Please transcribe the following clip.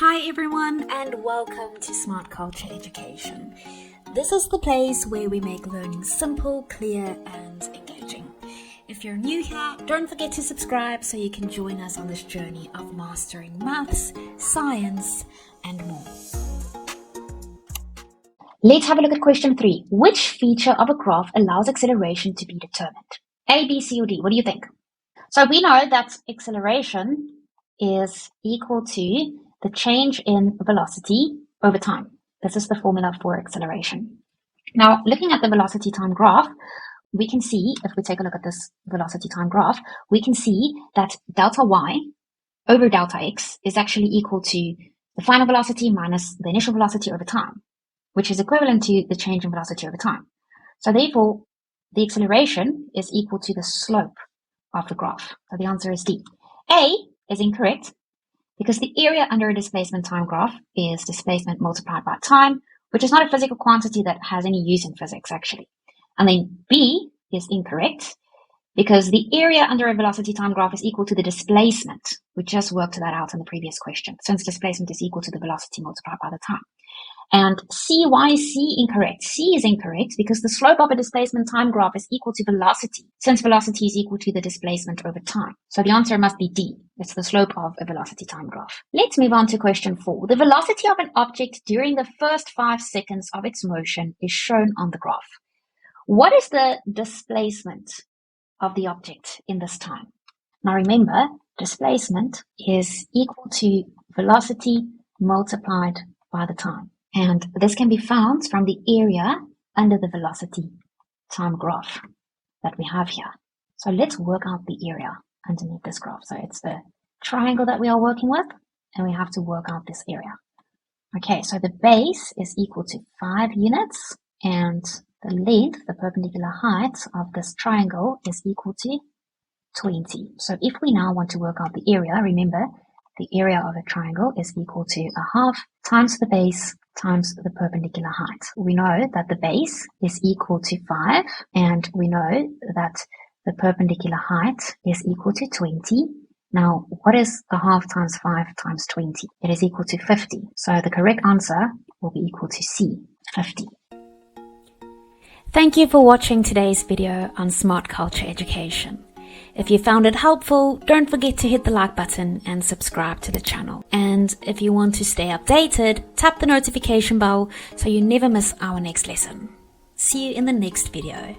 Hi everyone and welcome to Smart Culture Education. This is the place where we make learning simple, clear and engaging. If you're new here, don't forget to subscribe so you can join us on this journey of mastering maths, science and more. Let's have a look at question 3. Which feature of a graph allows acceleration to be determined? A, B, C or D? What do you think? So we know that acceleration is equal to the change in velocity over time. This is the formula for acceleration. Now, looking at the velocity time graph, we can see, if we take a look at this velocity time graph, we can see that delta y over delta x is actually equal to the final velocity minus the initial velocity over time, which is equivalent to the change in velocity over time. So therefore, the acceleration is equal to the slope of the graph. So the answer is D. A is incorrect because the area under a displacement time graph is displacement multiplied by time, which is not a physical quantity that has any use in physics actually. And then B is incorrect because the area under a velocity time graph is equal to the displacement. We just worked that out in the previous question, since displacement is equal to the velocity multiplied by the time. And C, why is C incorrect? C is incorrect because the slope of a displacement time graph is equal to velocity, since velocity is equal to the displacement over time. So the answer must be D. It's the slope of a velocity time graph. Let's move on to question 4. The velocity of an object during the first 5 seconds of its motion is shown on the graph. What is the displacement of the object in this time? Now remember, displacement is equal to velocity multiplied by the time. And this can be found from the area under the velocity time graph that we have here. So let's work out the area underneath this graph. So it's the triangle that we are working with, and we have to work out this area. Okay, so the base is equal to 5 units, and the length, the perpendicular height of this triangle is equal to 20. So if we now want to work out the area, remember, the area of a triangle is equal to a half times the base times the perpendicular height. We know that the base is equal to 5, and we know that the perpendicular height is equal to 20. Now, what is a half times 5 times 20? It is equal to 50. So the correct answer will be equal to C, 50. Thank you for watching today's video on Smart Culture Education. If you found it helpful, don't forget to hit the like button and subscribe to the channel. And if you want to stay updated, tap the notification bell so you never miss our next lesson. See you in the next video.